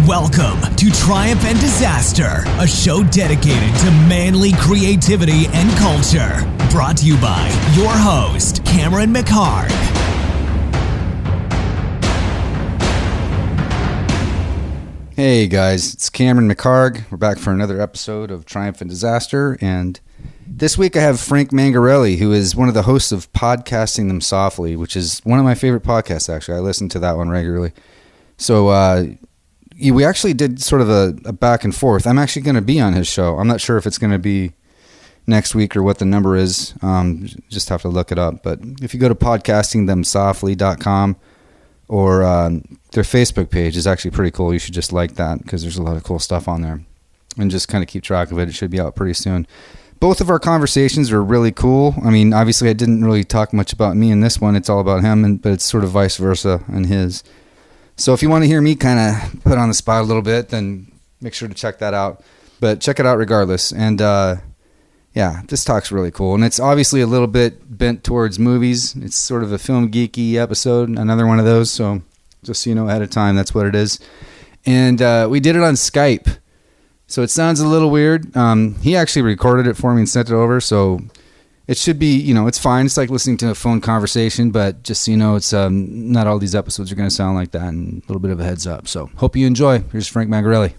Welcome to Triumph and Disaster, a show dedicated to manly creativity and culture. Brought to you by your host, Cameron McHarg. Hey guys, it's Cameron McHarg. We're back for another episode of Triumph and Disaster, and this week I have Frank Mengarelli, who is one of the hosts of Podcasting Them Softly, which is one of my favorite podcasts, actually. I listen to that one regularly. So we actually did sort of a back and forth. I'm actually going to be on his show. I'm not sure if it's going to be next week or what the number is. Just have to look it up. But if you go to podcastingthemsoftly.com or their Facebook page is actually pretty cool. You should just like that because there's a lot of cool stuff on there. And just kind of keep track of it. It should be out pretty soon. Both of our conversations are really cool. I mean, obviously I didn't really talk much about me in this one. It's all about him, but it's sort of vice versa in his. So if you want to hear me kind of put on the spot a little bit, then make sure to check that out. But check it out regardless. And yeah, this talk's really cool. And it's obviously a little bit bent towards movies. It's sort of a film geeky episode, another one of those. So just so you know ahead of time, that's what it is. And we did it on Skype. So it sounds a little weird. He actually recorded it for me and sent it over. So it should be, it's fine. It's like listening to a phone conversation, but just so you know, it's not all these episodes are going to sound like that, and a little bit of a heads up. So hope you enjoy. Here's Frank Mengarelli.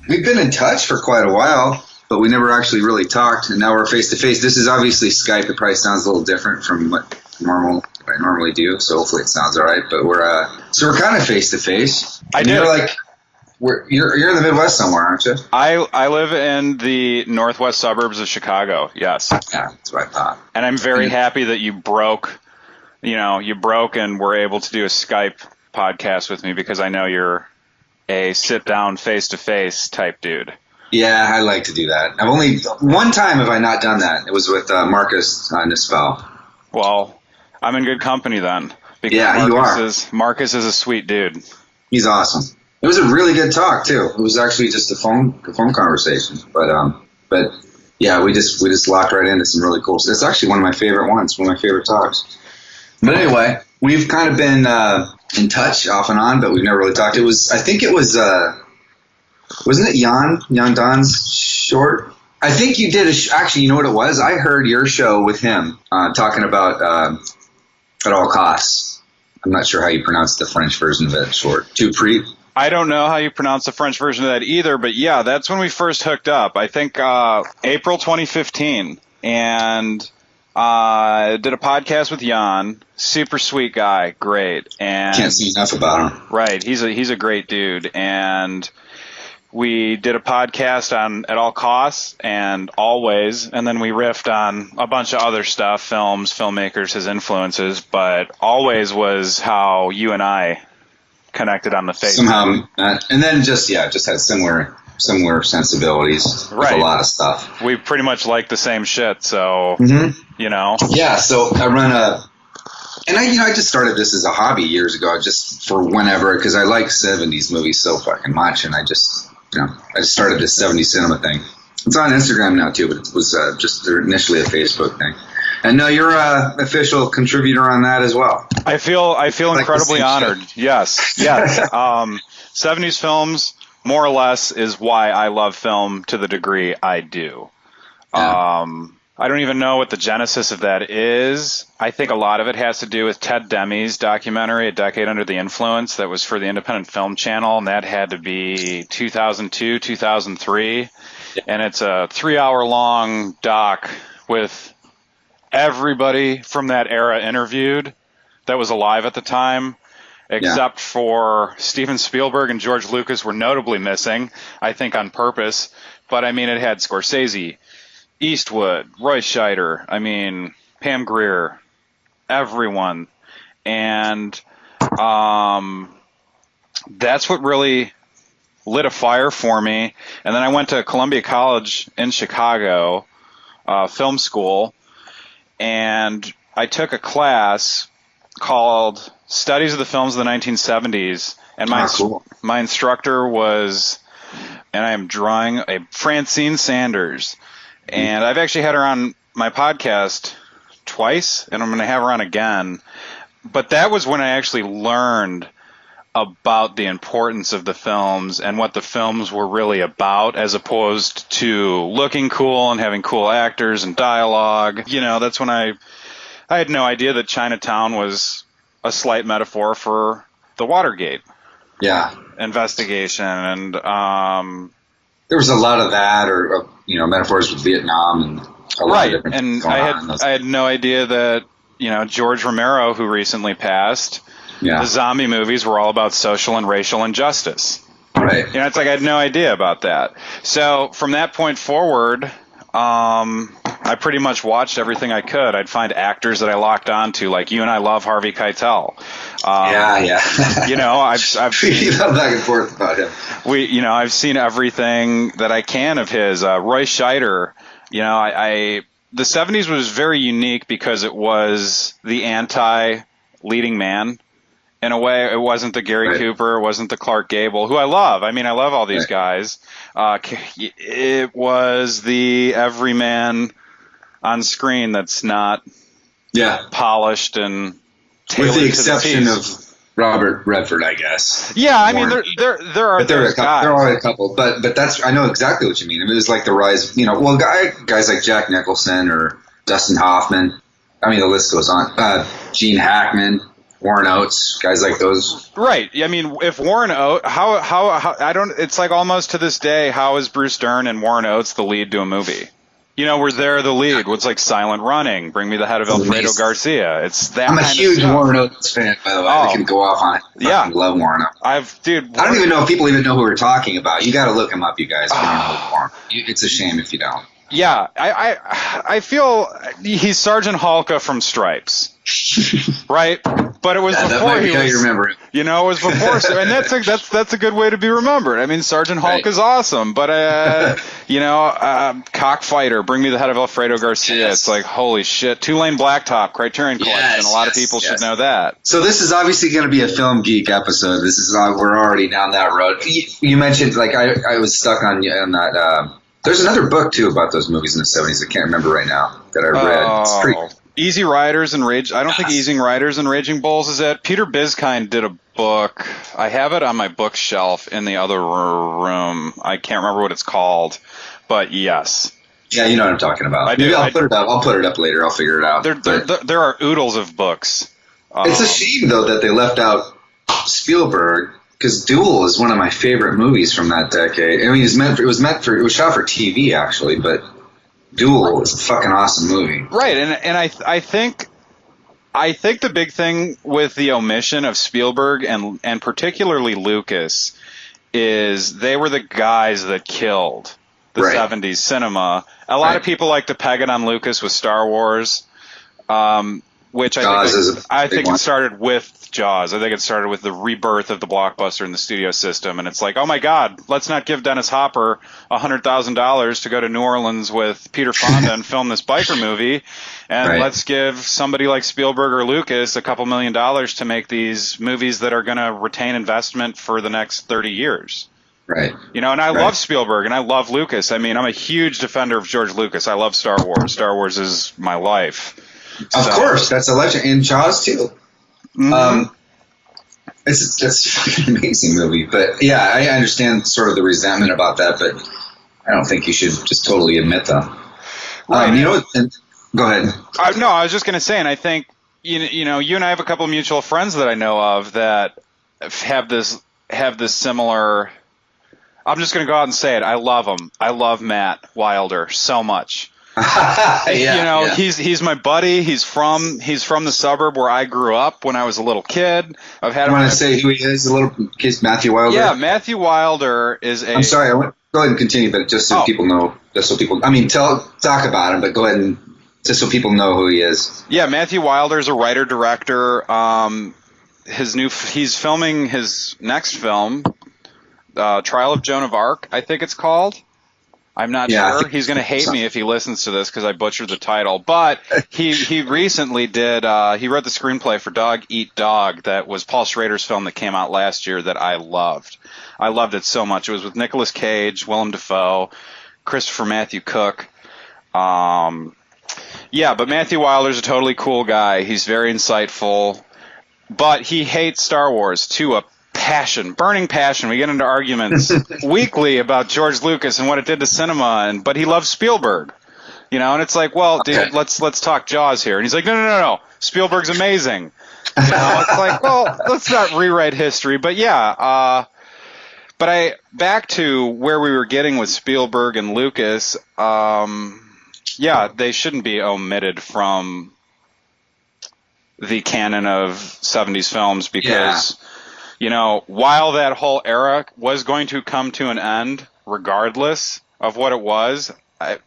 We've been in touch for quite a while, but we never actually really talked, and now we're face-to-face. This is obviously Skype. It probably sounds a little different from what I normally do, so hopefully it sounds all right. But we're kind of face-to-face. You're in the Midwest somewhere, aren't you? I live in the northwest suburbs of Chicago, yes. Yeah, that's what I thought. And I'm very happy that you broke and were able to do a Skype podcast with me, because I know you're a sit-down, face-to-face type dude. Yeah, I like to do that. I've only one time have I not done that. It was with Marcus Nispel. Well, I'm in good company then. Because yeah, you are. Marcus is a sweet dude. He's awesome. It was a really good talk too. It was actually just a phone conversation, but yeah, we just locked right into some really cool stuff. It's actually one of my favorite ones, one of my favorite talks. But anyway, we've kind of been in touch off and on, but we've never really talked. Wasn't it Jan Don's short? I think you did actually. You know what it was? I heard your show with him talking about At All Costs. I'm not sure how you pronounce the French version of it. Short. I don't know how you pronounce the French version of that either, but yeah, that's when we first hooked up. I think April 2015, and did a podcast with Jan. Super sweet guy, great. And can't see enough about him. Right, he's a great dude, and we did a podcast on At All Costs and Always, and then we riffed on a bunch of other stuff, films, filmmakers, his influences, but Always was how you and I connected on the face somehow, and then just had similar sensibilities, right, with a lot of stuff. We pretty much like the same shit, so Yeah, so I run I just started this as a hobby years ago, just for whenever, because I like 70s movies so fucking much, and I just started this 70s cinema thing. It's on Instagram now too, but it was just initially a Facebook thing. And no, you're an official contributor on that as well. I feel incredibly honored. Shit. Yes. 70s films, more or less, is why I love film to the degree I do. Yeah. I don't even know what the genesis of that is. I think a lot of it has to do with Ted Demi's documentary, A Decade Under the Influence, that was for the Independent Film Channel, and that had to be 2002, 2003. Yeah. And it's a 3-hour-long doc with everybody from that era interviewed that was alive at the time, except for Steven Spielberg and George Lucas were notably missing, I think on purpose. But I mean, it had Scorsese, Eastwood, Roy Scheider, Pam Grier, everyone. And that's what really lit a fire for me. And then I went to Columbia College in Chicago, film school, and I took a class called Studies of the Films of the 1970s, and my instructor was, and I am drawing, a Francine Sanders, and I've actually had her on my podcast twice, and I'm going to have her on again. But that was when I actually learned about the importance of the films and what the films were really about, as opposed to looking cool and having cool actors and dialogue. You know, that's when I had no idea that Chinatown was a slight metaphor for the Watergate investigation. And there was a lot of that, or you know, metaphors with Vietnam and a lot of different and things I had no idea that, you know, George Romero, who recently passed, the zombie movies were all about social and racial injustice. Right. You know, it's like I had no idea about that. So from that point forward, I pretty much watched everything I could. I'd find actors that I locked onto, like you and I love Harvey Keitel. You know, I've seen back and forth about him. I've seen everything that I can of his. Roy Scheider. You know, the 70s was very unique because it was the anti-leading man. In a way, it wasn't the Gary Cooper, it wasn't the Clark Gable, who I love. I mean, I love all these guys. It was the everyman on screen that's not polished and tailored, with the exception to of Robert Redford, I guess. Yeah, I mean, there are those guys. There are a couple, but that's, I know exactly what you mean. I mean, it was like the rise, you know, well, guys like Jack Nicholson or Dustin Hoffman. I mean, the list goes on. Gene Hackman. Warren Oates, guys like those. Right. I mean, if Warren Oates, how I don't, it's like almost to this day, how is Bruce Dern and Warren Oates the lead to a movie? You know, where they're the lead. What's like Silent Running, Bring Me the Head of Alfredo Garcia. It's that I'm a kind huge of stuff. Warren Oates fan, by the way. I can go off on it. I love Warren Oates. I don't even know if people even know who we're talking about. You got to look him up, you guys. It's a shame if you don't. Yeah, I feel he's Sergeant Hulka from Stripes, right? But it was before he was. You remember it. You know, it was before, and that's a good way to be remembered. I mean, Sergeant Hulk is awesome, but you know, Cockfighter, Bring Me the Head of Alfredo Garcia. Yes. It's like, holy shit, Two-Lane Blacktop, Criterion Collection. A lot of people should know that. So this is obviously going to be a film geek episode. This is we're already down that road. You mentioned, like, I was stuck on that. There's another book, too, about those movies in the 70s. I can't remember right now that I read. It's pretty... Easy Riders and Rage. I don't think Easy Riders and Raging Bulls is it. Peter Biskind did a book. I have it on my bookshelf in the other room. I can't remember what it's called, but yes. Yeah, you know what I'm talking about. I do. Maybe I'll put it up. I'll put it up later. I'll figure it out. There are oodles of books. It's a shame, though, that they left out Spielberg. Because Duel is one of my favorite movies from that decade. I mean, it was shot for TV actually, but Duel is a fucking awesome movie. Right, and I think the big thing with the omission of Spielberg and particularly Lucas is they were the guys that killed the 70s cinema. A lot of people like to peg it on Lucas with Star Wars, which I think it started with Jaws. I think it started with the rebirth of the blockbuster in the studio system, and it's like, oh my God, let's not give Dennis Hopper $100,000 to go to New Orleans with Peter Fonda and film this biker movie, and let's give somebody like Spielberg or Lucas a couple $1 million to make these movies that are going to retain investment for the next 30 years. Right. You know, and I love Spielberg and I love Lucas. I mean, I'm a huge defender of George Lucas. I love Star Wars. Star Wars is my life. Of course, that's a legend. And Jaws too. Mm-hmm. It's an amazing movie, but yeah, I understand sort of the resentment about that, but I don't think you should just totally admit them. Right. You know, go ahead. No, I was just going to say, and I think you know, you and I have a couple of mutual friends that I know of that have this similar. I'm just going to go out and say it. I love him. I love Matt Wilder so much. He's my buddy. He's from the suburb where I grew up when I was a little kid. I've had. You want to say who he is? A little case, Matthew Wilder. Yeah, Matthew Wilder is a. I'm sorry. I want go ahead and continue, but just so people know, I mean, talk about him, but go ahead and just so people know who he is. Yeah, Matthew Wilder is a writer director. He's filming his next film, Trial of Joan of Arc, I think it's called. I'm not sure. He's going to hate me if he listens to this because I butchered the title. But he recently did. He wrote the screenplay for Dog Eat Dog. That was Paul Schrader's film that came out last year that I loved. I loved it so much. It was with Nicolas Cage, Willem Dafoe, Christopher Matthew Cook. But Matthew Wilder's a totally cool guy. He's very insightful, but he hates Star Wars to a burning passion. We get into arguments weekly about George Lucas and what it did to cinema, but he loves Spielberg. And it's like, well, dude, let's talk Jaws here. And he's like, no, Spielberg's amazing. It's like, well, let's not rewrite history. But yeah, back to where we were getting with Spielberg and Lucas. They shouldn't be omitted from the canon of 70s films because, while that whole era was going to come to an end, regardless of what it was,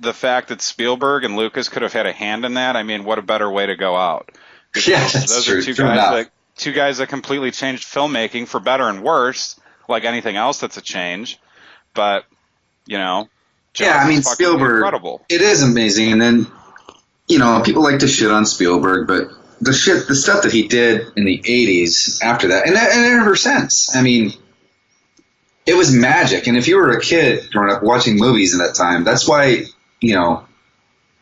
the fact that Spielberg and Lucas could have had a hand in that, I mean, what a better way to go out. Those true. are two guys that completely changed filmmaking for better and worse, like anything else that's a change. But, Spielberg, incredible. It is amazing. And then, people like to shit on Spielberg, but the stuff that he did in the 80s after that, and ever since, I mean, it was magic. And if you were a kid growing up watching movies in that time, that's why,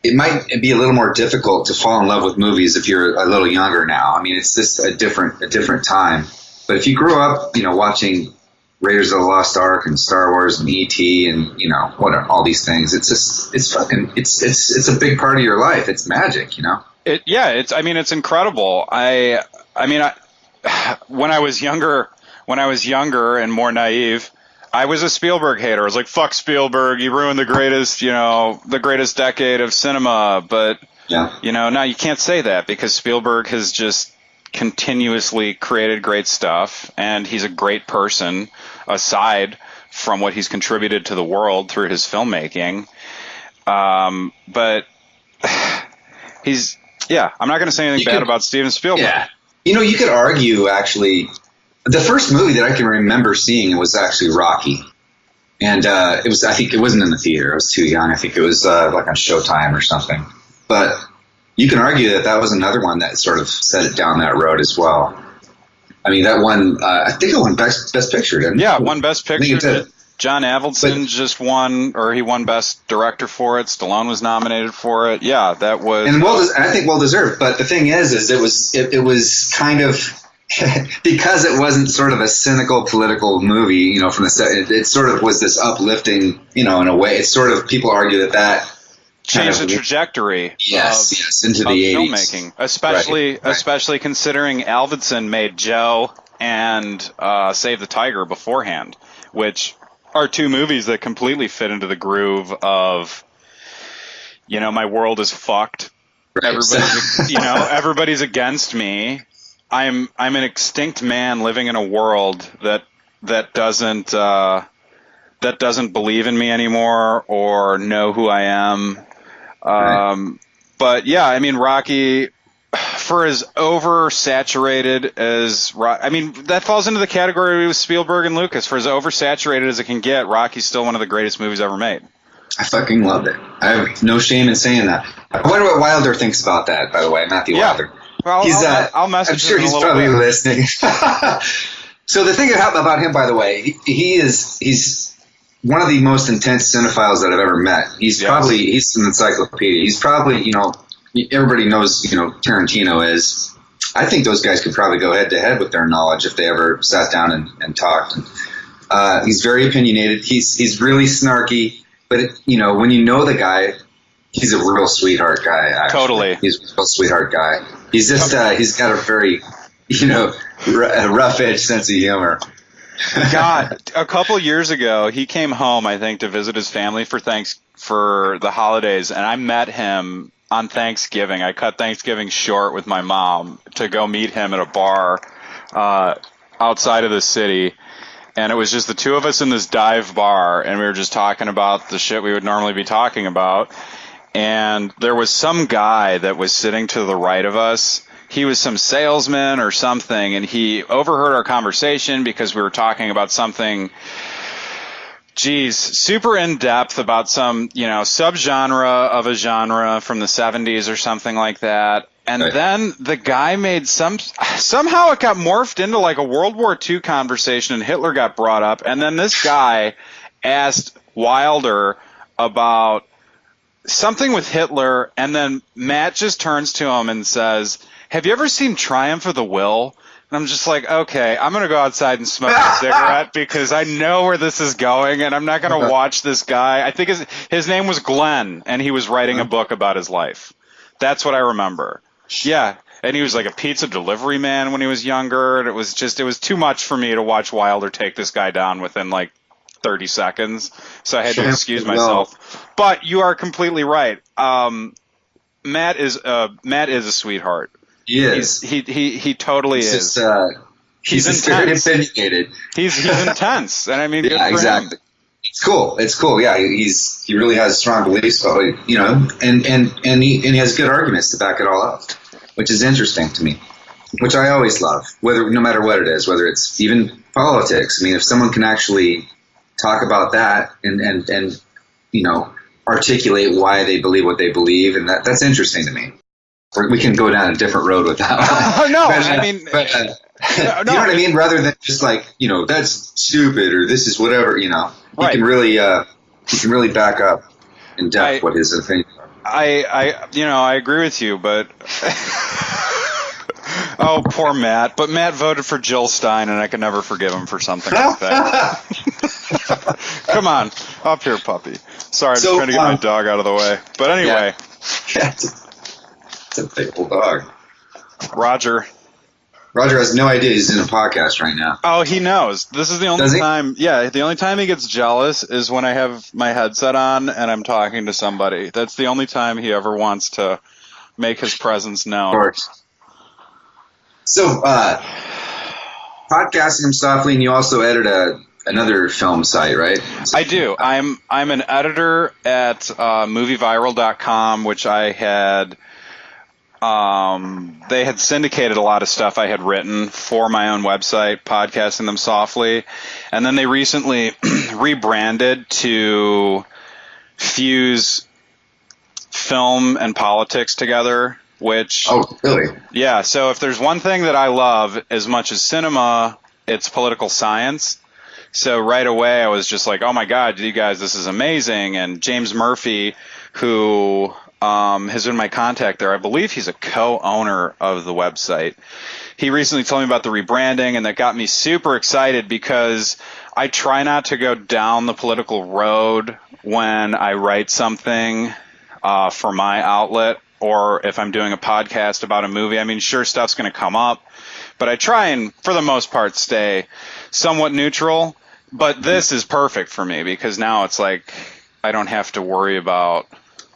it might be a little more difficult to fall in love with movies if you're a little younger now. I mean, it's just a different time. But if you grew up, watching Raiders of the Lost Ark and Star Wars and E.T. and, all these things, it's a big part of your life. It's magic, It's incredible. When I was younger and more naive, I was a Spielberg hater. I was like, fuck Spielberg, he ruined the greatest decade of cinema. But, now you can't say that because Spielberg has just continuously created great stuff, and he's a great person aside from what he's contributed to the world through his filmmaking. But I'm not going to say anything bad about Steven Spielberg. Yeah. You could argue, actually, the first movie that I can remember seeing was actually Rocky. And I think it wasn't in the theater. I was too young. I think it was like on Showtime or something. But you can argue that was another one that sort of set it down that road as well. I mean, that one, I think it won Best Picture, didn't it? Yeah, won Best Picture. John Avildsen just won, or he won Best Director for it. Stallone was nominated for it. Yeah, that was... And I think well deserved. But the thing is it was kind of... because it wasn't sort of a cynical political movie, from the set, it sort of was this uplifting, in a way. It's sort of, people argue that changed the trajectory into the 80s. Filmmaking, especially considering Avildsen made Joe and Save the Tiger beforehand, which are two movies that completely fit into the groove of, my world is fucked. Right. Everybody's against me. I'm an extinct man living in a world that doesn't believe in me anymore or know who I am. But yeah, Rocky, for as oversaturated as that falls into the category with Spielberg and Lucas. For as oversaturated as it can get, Rocky's still one of the greatest movies ever made. I fucking loved it. I have no shame in saying that. I wonder what Wilder thinks about that, by the way, Matthew Wilder. Well, I'll message I'm sure him he's a little probably bit. listening. So the thing about him, by the way, he's one of the most intense cinephiles that I've ever met. He's an encyclopedia. He's probably, everybody knows, Tarantino is. I think those guys could probably go head to head with their knowledge if they ever sat down and talked. He's very opinionated. He's really snarky, but when you know the guy, he's a real sweetheart guy. Actually. Totally, he's a real sweetheart guy. He's just he's got a very rough edge sense of humor. God, a couple years ago, he came home, I think, to visit his family for the holidays, and I met him on Thanksgiving. I cut Thanksgiving short with my mom to go meet him at a bar outside of the city, and it was just the two of us in this dive bar, and we were just talking about the shit we would normally be talking about, and there was some guy that was sitting to the right of us. He was some salesman or something, and he overheard our conversation because we were talking about something, super in-depth about some, subgenre of a genre from the 70s or something like that. And then the guy made somehow it got morphed into like a World War II conversation, and Hitler got brought up. And then this guy asked Wilder about something with Hitler, and then Matt just turns to him and says, "Have you ever seen Triumph of the Will?" And I'm just like, okay, I'm going to go outside and smoke a cigarette because I know where this is going, and I'm not going to watch this guy. I think his name was Glenn, and he was writing a book about his life. That's what I remember. Yeah, and he was like a pizza delivery man when he was younger, and it was too much for me to watch Wilder take this guy down within like 30 seconds, so I had to excuse myself. But you are completely right. Matt is a sweetheart. He is. He totally is. He's intense. Very opinionated. He's intense, and I mean, yeah, exactly. It's cool. It's cool. Yeah, he really has strong beliefs, but and he has good arguments to back it all up, which is interesting to me, which I always love. No matter what it is, whether it's even politics. I mean, if someone can actually talk about that and articulate why they believe what they believe, and that's interesting to me. We can go down a different road with that. No, you know what I mean? Rather than just like, that's stupid or this is whatever, He can really back up in depth what his opinion are. I agree with you, but oh, poor Matt. But Matt voted for Jill Stein, and I can never forgive him for something like that. Come on, up here, puppy. Sorry, I'm just trying to get my dog out of the way. But anyway. Yeah. It's a big old dog. Roger has no idea he's in a podcast right now. Oh, he knows. This is the only time. Yeah, the only time he gets jealous is when I have my headset on and I'm talking to somebody. That's the only time he ever wants to make his presence known. Of course. So, podcasting him softly, and you also edit another film site, right? I do. I'm an editor at MovieViral.com, which I had. They had syndicated a lot of stuff I had written for my own website, Podcasting Them Softly, and then they recently rebranded to fuse film and politics together, which... Oh, really? Yeah, so if there's one thing that I love as much as cinema, it's political science. So right away I was just like, oh my God, you guys, this is amazing. And James Murphy, who... has been my contact there. I believe he's a co-owner of the website. He recently told me about the rebranding, and that got me super excited because I try not to go down the political road when I write something for my outlet, or if I'm doing a podcast about a movie. I mean, sure, stuff's going to come up, but I try and, for the most part, stay somewhat neutral. But this is perfect for me because now it's like I don't have to worry about...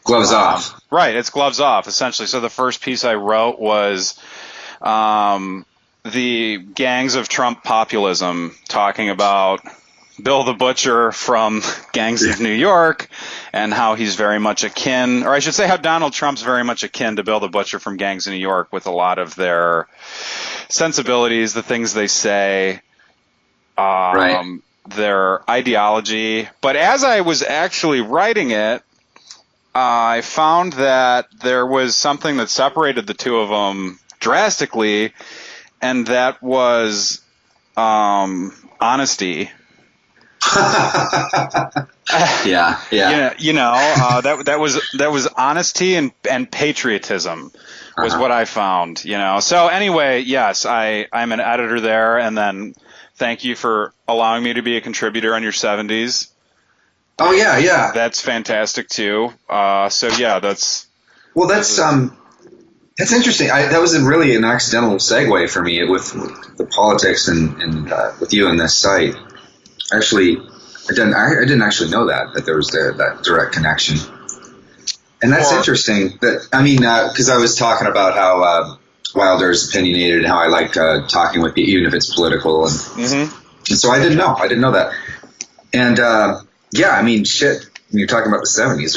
Gloves off. Right, it's gloves off, essentially. So the first piece I wrote was the gangs of Trump populism, talking about Bill the Butcher from Gangs of New York and how he's very much akin, or I should say how Donald Trump's very much akin to Bill the Butcher from Gangs of New York with a lot of their sensibilities, the things they say, their ideology. But as I was actually writing it, I found that there was something that separated the two of them drastically, and that was honesty. Yeah. That was honesty and patriotism was what I found. So anyway, yes, I'm an editor there, and then thank you for allowing me to be a contributor on your 70s. Oh yeah. That's fantastic too. That's interesting. That was really an accidental segue for me with the politics and with you on this site. Actually, I didn't actually know that there was that direct connection. And that's interesting. Because I was talking about how Wilder is opinionated and how I like talking with people, even if it's political. And so I didn't know that. And shit. When you're talking about the 70s,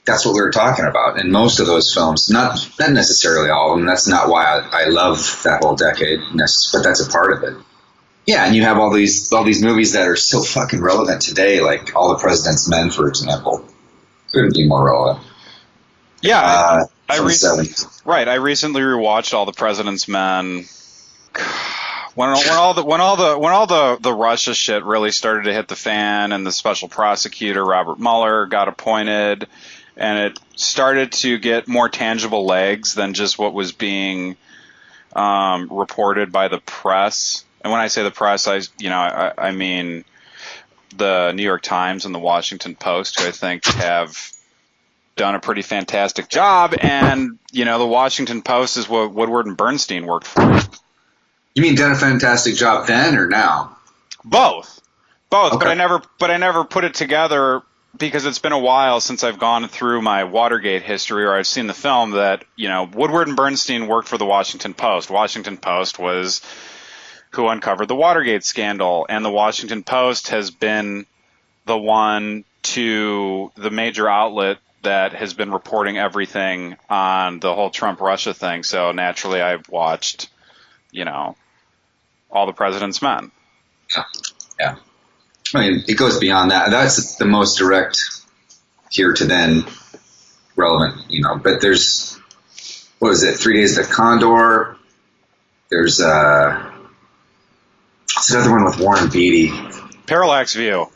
that's what we were talking about. And most of those films, not necessarily all of them. That's not why I love that whole decade, but that's a part of it. Yeah, and you have all these movies that are so fucking relevant today, like All the President's Men, for example. Couldn't be more relevant. Yeah, I recently rewatched All the President's Men. When all the Russia shit really started to hit the fan, and the special prosecutor Robert Mueller got appointed, and it started to get more tangible legs than just what was being reported by the press. And when I say the press, I mean the New York Times and the Washington Post, who I think have done a pretty fantastic job. And, the Washington Post is what Woodward and Bernstein worked for. You mean done a fantastic job then or now? Both. Okay. But I never put it together because it's been a while since I've gone through my Watergate history or I've seen the film that, Woodward and Bernstein worked for the Washington Post. Washington Post was who uncovered the Watergate scandal, and the Washington Post has been the one to the major outlet that has been reporting everything on the whole Trump-Russia thing. So naturally I've watched, All the President's Men. Yeah. I mean, it goes beyond that. That's the most direct here to then relevant, but there's, what is it? 3 Days to Condor. There's what's another one with Warren Beatty? Parallax View.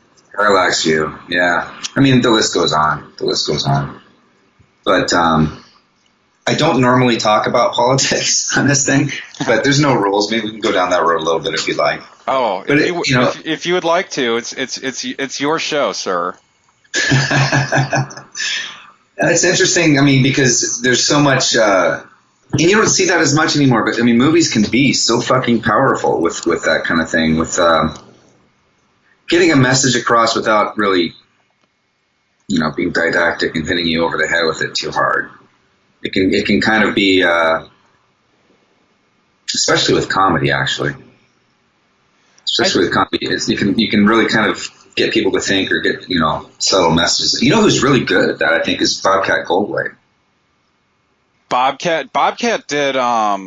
Yeah. I mean, the list goes on. But I don't normally talk about politics on this thing, but there's no rules. Maybe we can go down that road a little bit if you'd like. Oh, but if you would like to, it's your show, sir. It's interesting. I mean, because there's so much, and you don't see that as much anymore. But I mean, movies can be so fucking powerful with that kind of thing, with getting a message across without really, being didactic and hitting you over the head with it too hard. It can kind of be, especially with comedy, actually. Especially with comedy, you can really kind of get people to think or get subtle messages. Who's really good at that? I think is Bobcat Goldthwait. Bobcat did what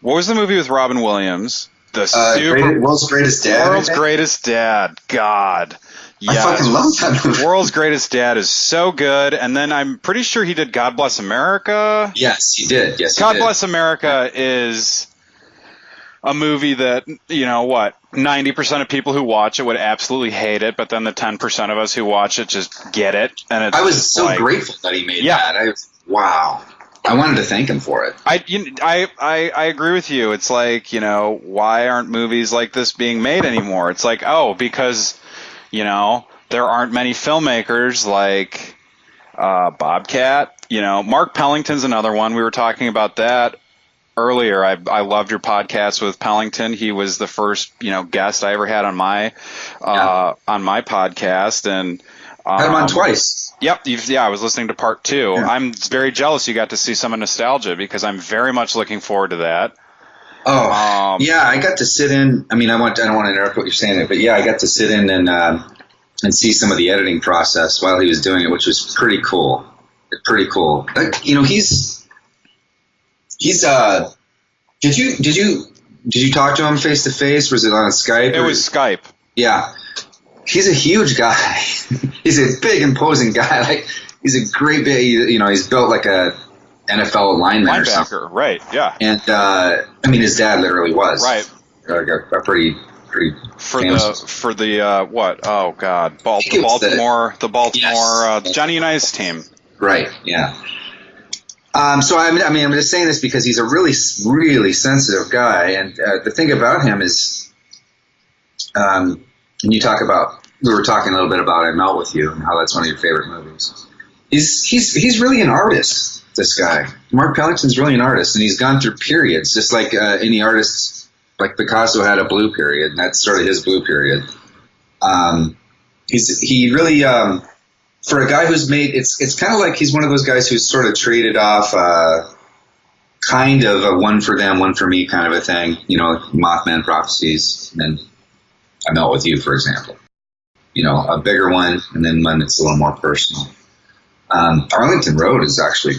was the movie with Robin Williams? World's Greatest Dad. World's Greatest Dad. God. Yes. I fucking love that movie. World's Greatest Dad is so good. And then I'm pretty sure he did God Bless America. Yes, he did. God Bless America is a movie that, 90% of people who watch it would absolutely hate it, but then the 10% of us who watch it just get it. And it's I was so grateful that he made that. Wow. I wanted to thank him for it. I agree with you. It's like, why aren't movies like this being made anymore? It's like, because, there aren't many filmmakers like Bobcat. Mark Pellington's another one. We were talking about that earlier. I loved your podcast with Pellington. He was the first, guest I ever had on my podcast, and had him on twice. Yep. I was listening to part 2. Yeah. I'm very jealous you got to see some of Nostalgia because I'm very much looking forward to that. Oh, I got to sit in. I mean, I don't want to interrupt what you're saying, but I got to sit in and see some of the editing process while he was doing it, which was pretty cool. He's did you talk to him face to face? Was it on Skype? It was Skype. Yeah. He's a huge guy. He's a big, imposing guy. Like, he's a great big, he's built like a NFL lineman or something. Right, yeah. And, his dad literally was. Right. A pretty famous. For the what? Oh, God. Baltimore, yes. Johnny Unitas team. Right, yeah. I'm just saying this because he's a really, really sensitive guy. And the thing about him is, and you talk about, we were talking a little bit about I Melt With You and how that's one of your favorite movies. He's really an artist, this guy. Mark Pellington's really an artist, and he's gone through periods, just like any artist, like Picasso had a blue period, and that's sort of his blue period. He really, for a guy who's made, it's kind of like he's one of those guys who's sort of traded off kind of a one for them, one for me kind of a thing, Mothman Prophecies, and I Melt With You, for example. A bigger one, and then one that's a little more personal. Arlington Road is actually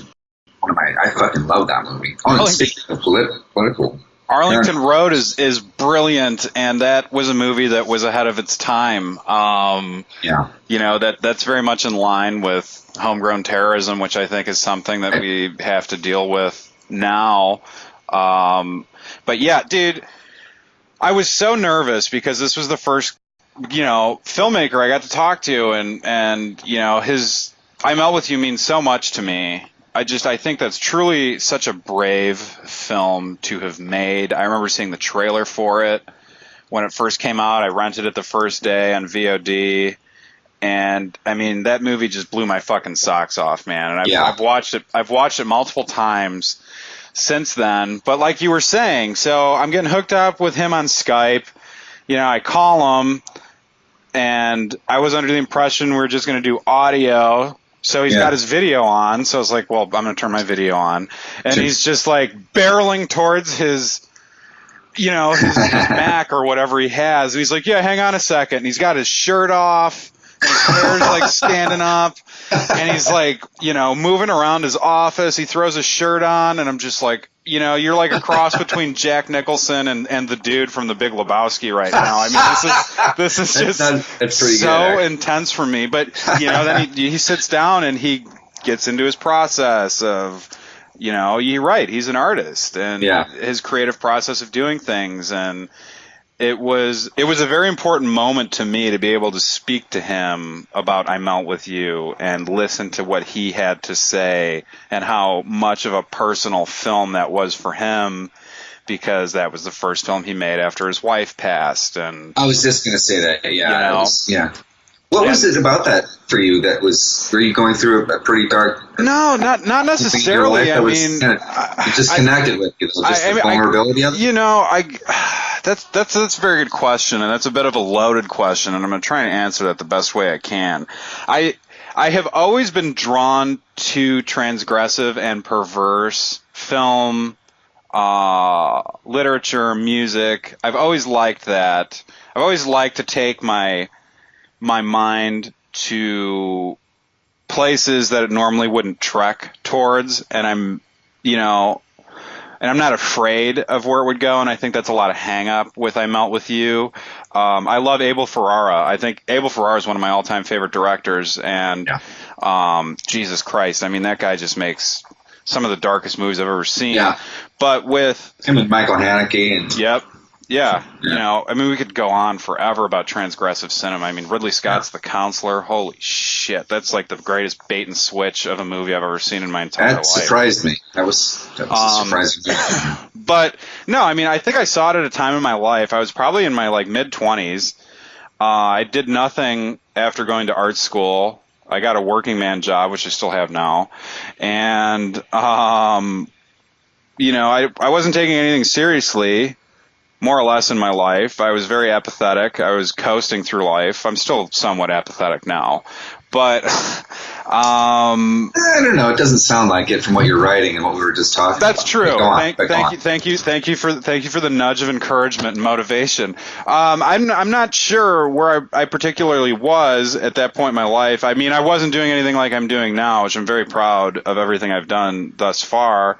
one of I fucking love that movie. Speaking of political. Arlington Road is brilliant, and that was a movie that was ahead of its time. That's very much in line with homegrown terrorism, which I think is something that we have to deal with now. But yeah, dude, I was so nervous because this was the first, filmmaker I got to talk to, and his I Melt With You means so much to me. I think that's truly such a brave film to have made. I remember seeing the trailer for it when it first came out. I rented it the first day on VOD, and I mean, that movie just blew my fucking socks off, man. And I've watched it multiple times since then. But like you were saying, so I'm getting hooked up with him on Skype. You know, I call him, and I was under the impression we were just going to do audio. So he's got his video on. So I was like, well, I'm going to turn my video on. And he's just like barreling towards his, his Mac or whatever he has. And he's like, yeah, hang on a second. And he's got his shirt off. And his hair's like standing up. And he's like, moving around his office. He throws his shirt on. And I'm just like, you're like a cross between Jack Nicholson and the dude from The Big Lebowski right now. I mean, this is just that's so intense for me. But, then he sits down and he gets into his process of, you're right. He's an artist and his creative process of doing things. And it was a very important moment to me to be able to speak to him about I Melt With You and listen to what he had to say and how much of a personal film that was for him, because that was the first film he made after his wife passed. And I was just going to say that. What was it about that for you were you going through a pretty dark? No, not necessarily. I mean, you just connected with it. The vulnerability of it? That's a very good question, and that's a bit of a loaded question, and I'm going to try and answer that the best way I can. I have always been drawn to transgressive and perverse film, literature, music. I've always liked that. I've always liked to take my mind to places that it normally wouldn't trek towards, and I'm not afraid of where it would go, and I think that's a lot of hang-up with I Melt With You. I love Abel Ferrara. I think Abel Ferrara is one of my all-time favorite directors, and Jesus Christ, I mean, that guy just makes some of the darkest movies I've ever seen. Yeah. But with him and Michael Haneke and I mean, we could go on forever about transgressive cinema. I mean, Ridley Scott's The Counselor. Holy shit, that's like the greatest bait and switch of a movie I've ever seen in my entire life. That surprised me. That was a surprising movie. But no, I mean, I think I saw it at a time in my life. I was probably in my mid-20s. I did nothing after going to art school. I got a working man job, which I still have now, and I wasn't taking anything seriously. More or less in my life. I was very apathetic. I was coasting through life. I'm still somewhat apathetic now. But I don't know. It doesn't sound like it from what you're writing and what we were just talking about. That's true. Thank you for the nudge of encouragement and motivation. I'm not sure where I particularly was at that point in my life. I mean, I wasn't doing anything like I'm doing now, which I'm very proud of everything I've done thus far.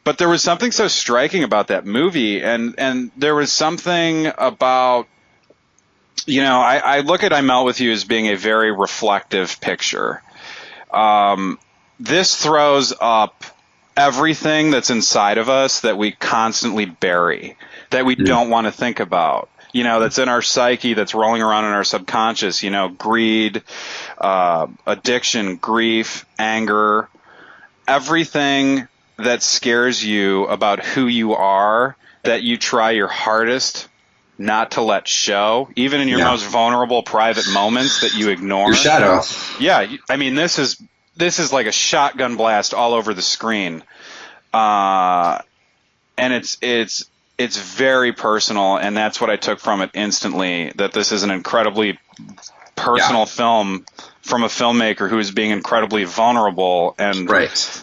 But there was something so striking about that movie, and there was something about, I look at I Melt With You as being a very reflective picture. This throws up everything that's inside of us that we constantly bury, that we don't want to think about, that's in our psyche, that's rolling around in our subconscious, greed, addiction, grief, anger, everything that scares you about who you are, that you try your hardest not to let show, even in your most vulnerable private moments that you ignore. Your shadow. Yeah, I mean, this is like a shotgun blast all over the screen, and it's very personal, and that's what I took from it instantly. That this is an incredibly personal film from a filmmaker who is being incredibly vulnerable and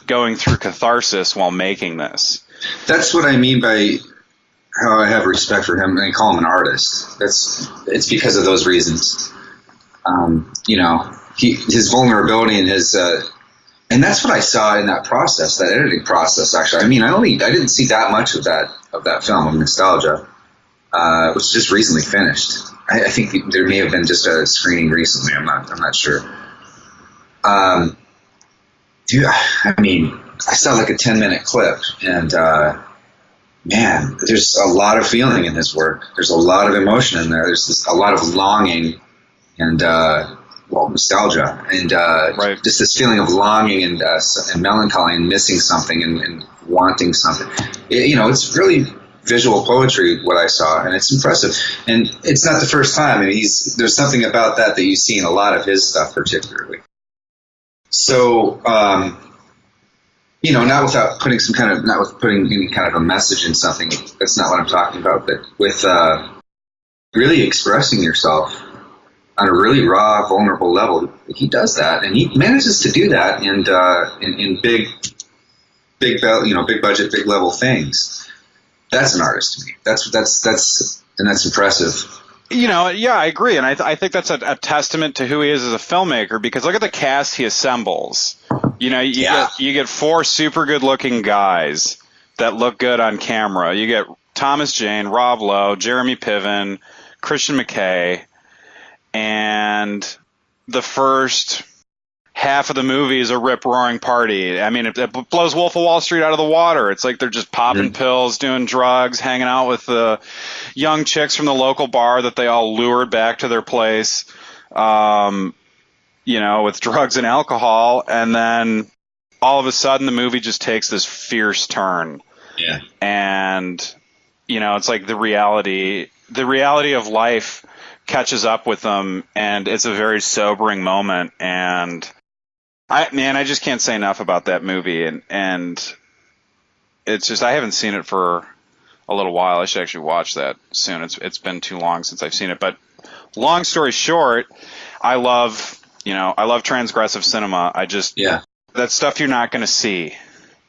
going through catharsis while making this. That's what I mean by how I have respect for him and call him an artist. It's because of those reasons. His vulnerability and his and that's what I saw in that process, that editing process. Actually, I mean, I didn't see that much of that film of Nostalgia, which just recently finished. I think there may have been just a screening recently. I'm not sure. Dude, I mean, I saw like a 10-minute clip, and man, there's a lot of feeling in his work. There's a lot of emotion in there. There's a lot of longing, and nostalgia and just this feeling of longing and melancholy and missing something and wanting something. It's really visual poetry what I saw, and it's impressive. And it's not the first time. I mean, there's something about that you see in a lot of his stuff, particularly. So, not without putting any kind of a message in something. That's not what I'm talking about. But with really expressing yourself on a really raw, vulnerable level, he does that, and he manages to do that in big budget, big level things. That's an artist to me. That's impressive. I agree, and I think that's a testament to who he is as a filmmaker. Because look at the cast he assembles. You get 4 super good looking guys that look good on camera. You get Thomas Jane, Rob Lowe, Jeremy Piven, Christian McKay. And the first half of the movie is a rip-roaring party. I mean, it blows Wolf of Wall Street out of the water. It's like they're just popping pills, doing drugs, hanging out with the young chicks from the local bar that they all lured back to their place, with drugs and alcohol. And then all of a sudden the movie just takes this fierce turn. Yeah. And, it's like the reality of life catches up with them, and it's a very sobering moment. And I just can't say enough about that movie, and it's just, I haven't seen it for a little while. I should actually watch that soon. It's been too long since I've seen it. But long story short, I love transgressive cinema. That's stuff you're not going to see.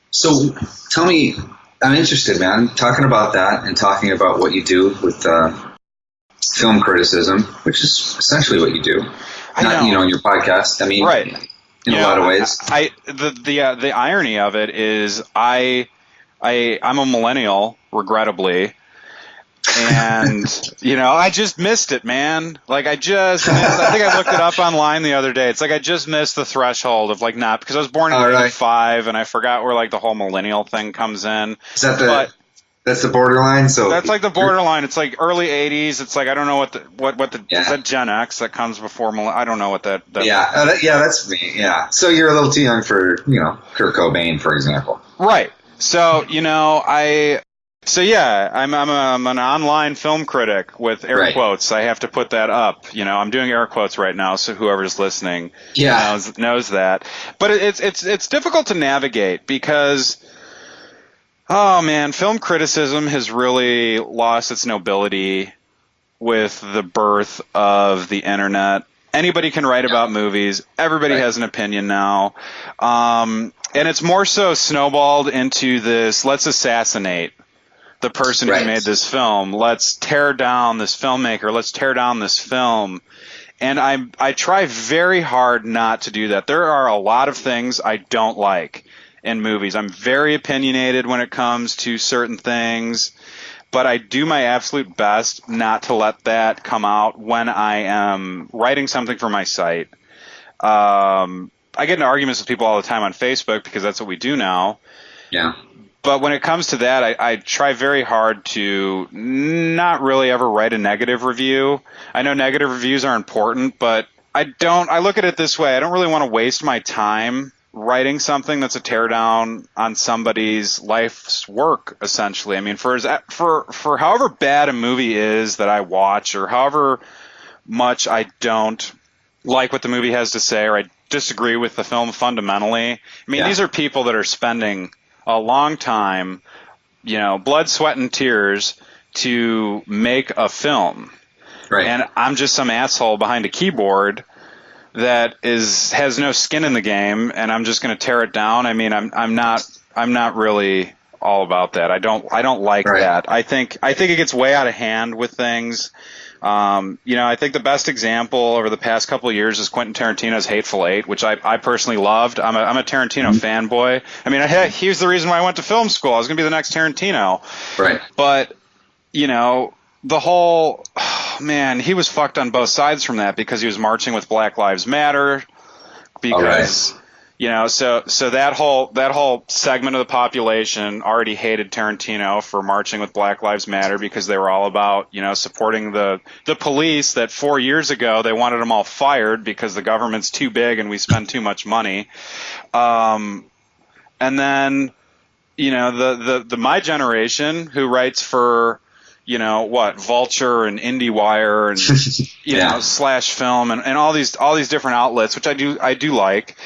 So tell me, I'm interested, man, talking about that and talking about what you do with film criticism, which is essentially what you do. In your podcast. I mean, right. In a lot of ways. The irony of it is I'm a millennial, regrettably. And, I just missed it, man. Like, I think I looked it up online the other day. It's like I just missed the threshold of, because I was born in 85, and I forgot where, the whole millennial thing comes in. Is that that's the borderline? So that's like the borderline. It's like early 80s. It's like, I don't know what is that Gen X that comes before I don't know what that that's me. Yeah. So you're a little too young for, Kurt Cobain, for example. Right. So, I'm an online film critic with air quotes. I have to put that up. I'm doing air quotes right now, so whoever's listening knows that. But it's difficult to navigate because, oh man, film criticism has really lost its nobility with the birth of the internet. Anybody can write about movies. Everybody has an opinion now. And it's more so snowballed into this, let's assassinate the person who made this film. Let's tear down this filmmaker. Let's tear down this film. And I try very hard not to do that. There are a lot of things I don't like in movies. I'm very opinionated when it comes to certain things, but I do my absolute best not to let that come out when I am writing something for my site. I get into arguments with people all the time on Facebook because that's what we do now. Yeah. But when it comes to that, I try very hard to not really ever write a negative review. I know negative reviews are important, but I look at it this way. I don't really want to waste my time writing something that's a teardown on somebody's life's work, essentially. I mean, for however bad a movie is that I watch, or however much I don't like what the movie has to say, or I disagree with the film fundamentally. I mean, these are people that are spending a long time, blood, sweat, and tears to make a film. Right. And I'm just some asshole behind a keyboard that has no skin in the game, and I'm just going to tear it down. I mean, I'm not really all about that. I don't like that. I think it gets way out of hand with things. I think the best example over the past couple of years is Quentin Tarantino's Hateful Eight, which I personally loved. I'm a Tarantino fanboy. I mean, he was the reason why I went to film school. I was going to be the next Tarantino. Right. But, the whole, he was fucked on both sides from that because he was marching with Black Lives Matter, because So that whole segment of the population already hated Tarantino for marching with Black Lives Matter because they were all about, supporting the police that 4 years ago they wanted them all fired because the government's too big and we spend too much money. And then, the my generation who writes for, Vulture and IndieWire and Slash Film and all these different outlets, which I do like.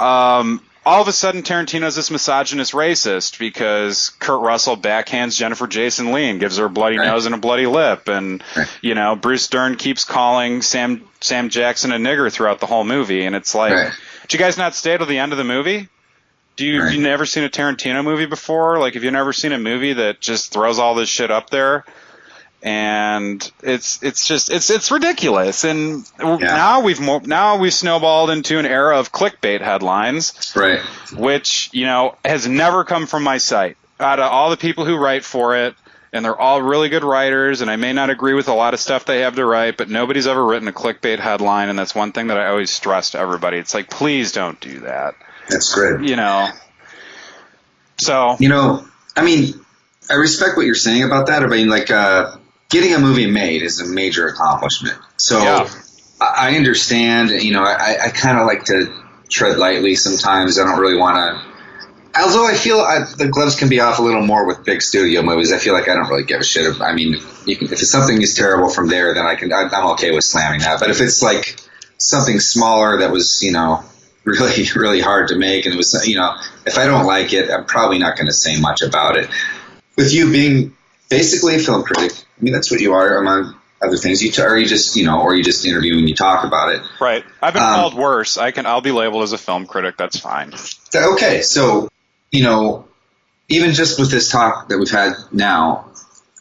All of a sudden, Tarantino's this misogynist racist because Kurt Russell backhands Jennifer Jason Leigh and gives her a bloody nose and a bloody lip, and Bruce Dern keeps calling Sam Jackson a nigger throughout the whole movie, and it's like, did you guys not stay till the end of the movie? Have you never seen a Tarantino movie before? Like, have you never seen a movie that just throws all this shit up there? And it's ridiculous. And now we've snowballed into an era of clickbait headlines, which has never come from my site. Out of all the people who write for it, and they're all really good writers, and I may not agree with a lot of stuff they have to write, but nobody's ever written a clickbait headline, and that's one thing that I always stress to everybody. It's like, please don't do that. That's great. So I mean, I respect what you're saying about that. I mean, like, getting a movie made is a major accomplishment. So I understand, I kind of like to tread lightly sometimes. I don't really want to, although I feel the gloves can be off a little more with big studio movies. I feel like I don't really give a shit. I mean, if something is terrible from there, then I'm okay with slamming that. But if it's like something smaller that was, really, really hard to make, and it was, if I don't like it, I'm probably not going to say much about it. With you being basically a film critic, I mean, that's what you are, among other things. You just interview and you talk about it. Right. I've been called worse. I'll be labeled as a film critic. That's fine. Okay. So, even just with this talk that we've had now,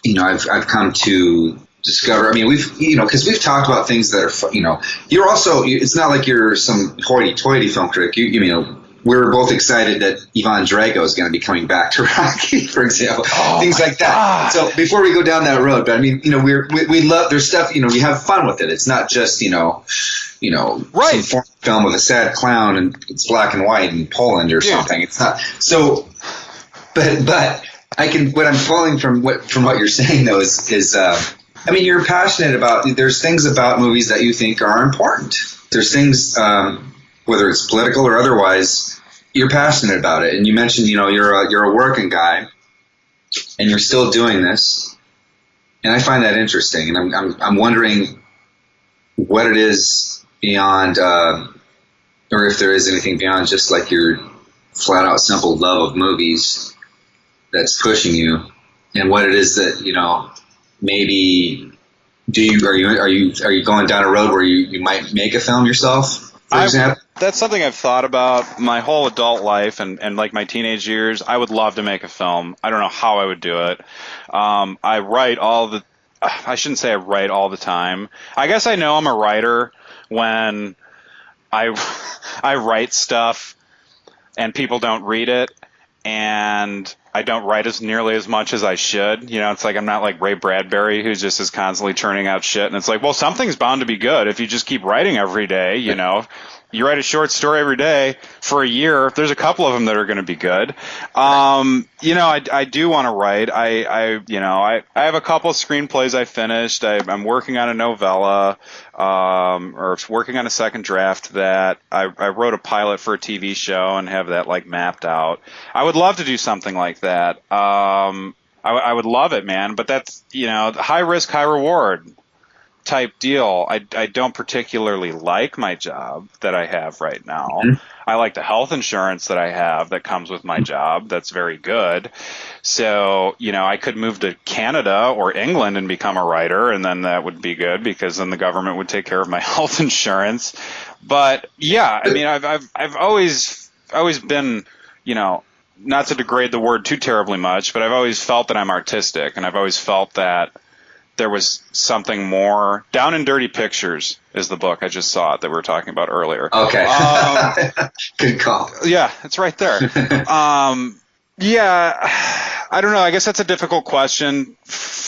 I've come to discover, I mean, because we've talked about things that are, you're also, it's not like you're some hoity-toity film critic. We're both excited that Ivan Drago is going to be coming back to Rocky, for example, things like that. God. So before we go down that road, but I mean, we love, there's stuff, we have fun with it. It's not just, some foreign film with a sad clown and it's black and white in Poland or something. It's not so, but what I'm pulling from what you're saying though is I mean, you're passionate about, there's things about movies that you think are important. There's things, whether it's political or otherwise, you're passionate about it. And you mentioned, you're a working guy and you're still doing this. And I find that interesting. And I'm wondering what it is beyond, or if there is anything beyond just like your flat out simple love of movies that's pushing you, and what it is that, maybe are you going down a road where you might make a film yourself, for example? That's something I've thought about my whole adult life and like my teenage years. I would love to make a film. I don't know how I would do it. I write I shouldn't say I write all the time. I guess I know I'm a writer when I write stuff and people don't read it, and I don't write as nearly as much as I should. It's like I'm not like Ray Bradbury, who just is constantly churning out shit. And it's like, well, something's bound to be good if you just keep writing every day. You write a short story every day for a year. There's a couple of them that are going to be good. I do want to write. I have a couple of screenplays I finished. I'm working on a novella, or working on a second draft that I wrote a pilot for a TV show and have that like mapped out. I would love to do something like that. I would love it, man. But that's, high risk, high reward type deal. I don't particularly like my job that I have right now. Mm-hmm. I like the health insurance that I have that comes with my job. That's very good. So, I could move to Canada or England and become a writer, and then that would be good because then the government would take care of my health insurance. But yeah, I mean, I've always been, not to degrade the word too terribly much, but I've always felt that I'm artistic, and I've always felt that there was something more. Down and Dirty Pictures is the book. I just saw it that we were talking about earlier. Okay. Good call. Yeah, it's right there. Yeah, I don't know. I guess that's a difficult question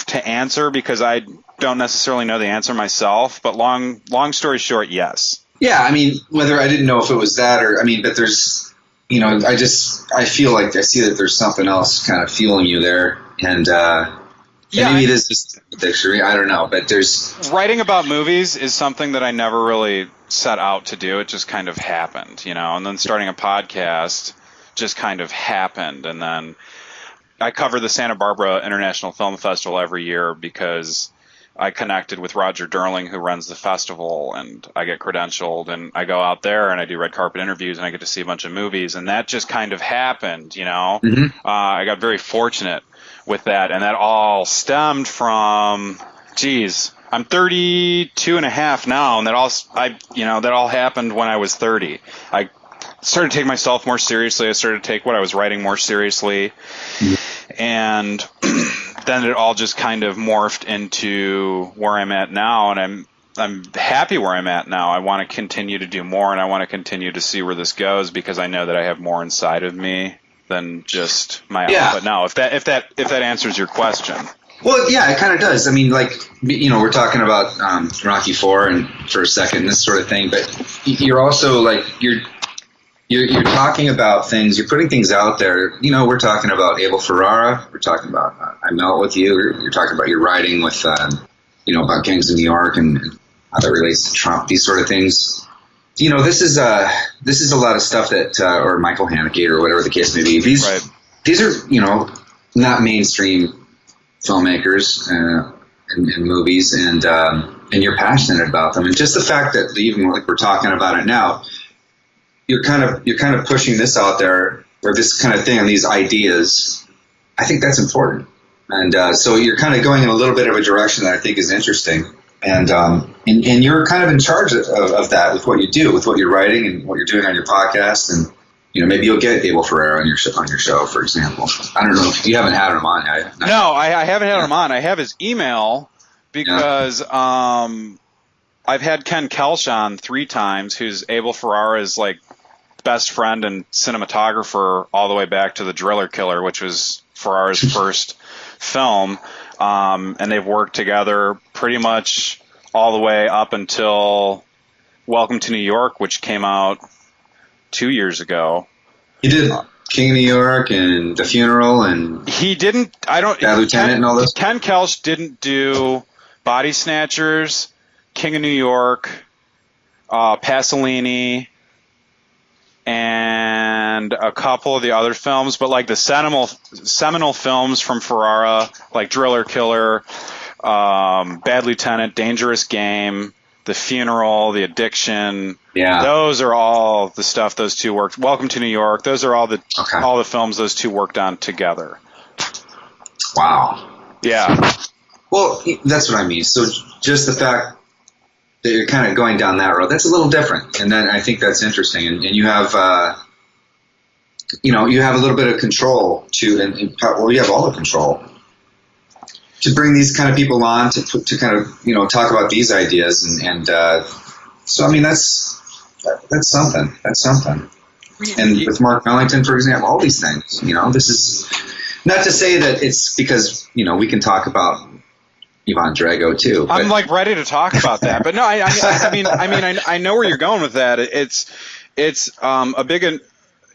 to answer because I don't necessarily know the answer myself. But long story short, yes. Yeah, I mean, whether I didn't know if it was that or, I mean, but there's, I feel like I see that there's something else kind of fueling you there. And maybe it is just a dictionary. I don't know, but there's... Writing about movies is something that I never really set out to do. It just kind of happened, and then starting a podcast just kind of happened. And then I cover the Santa Barbara International Film Festival every year because I connected with Roger Durling, who runs the festival, and I get credentialed, and I go out there and I do red carpet interviews, and I get to see a bunch of movies, and that just kind of happened, Mm-hmm. I got very fortunate with that, and that all stemmed from, I'm 32 and a half now, and that all happened when I was 30. I started to take myself more seriously. I started to take what I was writing more seriously, and then it all just kind of morphed into where I'm at now, and I'm happy where I'm at now. I want to continue to do more, and I want to continue to see where this goes because I know that I have more inside of me than just my output now. If that answers your question. Well, yeah, it kind of does. I mean, like, we're talking about Rocky IV and for a second, this sort of thing, but you're also like you're talking about things, you're putting things out there. We're talking about Abel Ferrara. We're talking about I Melt With You. You're talking about your writing with, about gangs in New York and how that relates to Trump, these sort of things. This is a lot of stuff that, or Michael Haneke or whatever the case may be. These are, not mainstream filmmakers and movies, and you're passionate about them. And just the fact that even like we're talking about it now, you're kind of pushing this out there, or this kind of thing, and these ideas. I think that's important, and so you're kind of going in a little bit of a direction that I think is interesting, and you're kind of in charge of that with what you do, with what you're writing and what you're doing on your podcast, and maybe you'll get Abel Ferrara on your show, for example. I don't know if you haven't had him on, have you? No, I haven't had him on. I have his email because I've had Ken Kelch on 3 times, who's Abel Ferrara's like best friend and cinematographer all the way back to The Driller Killer, which was Ferrara's first film, and they've worked together pretty much all the way up until Welcome to New York, which came out 2 years ago. He did King of New York and The Funeral, and he didn't. Bad Lieutenant and all this. Ken Kelch didn't do Body Snatchers, King of New York, Pasolini, and a couple of the other films, but like the seminal films from Ferrara, like Driller Killer, Bad Lieutenant, Dangerous Game, The Funeral, The Addiction. Yeah, those are all the stuff those two worked. Welcome to New York. Those are all the films those two worked on together. Wow. Yeah. Well, that's what I mean. So just the fact that you're kind of going down that road, that's a little different. And then I think that's interesting. And you have, you have a little bit of control you have all the control to bring these kind of people on to kind of, talk about these ideas. And so, I mean, that's something. That's something. And with Mark Pellington, for example, all these things, this is not to say that it's because, we can talk about Ivan Drago too. I'm like ready to talk about that, but no, I know where you're going with that. It's a big,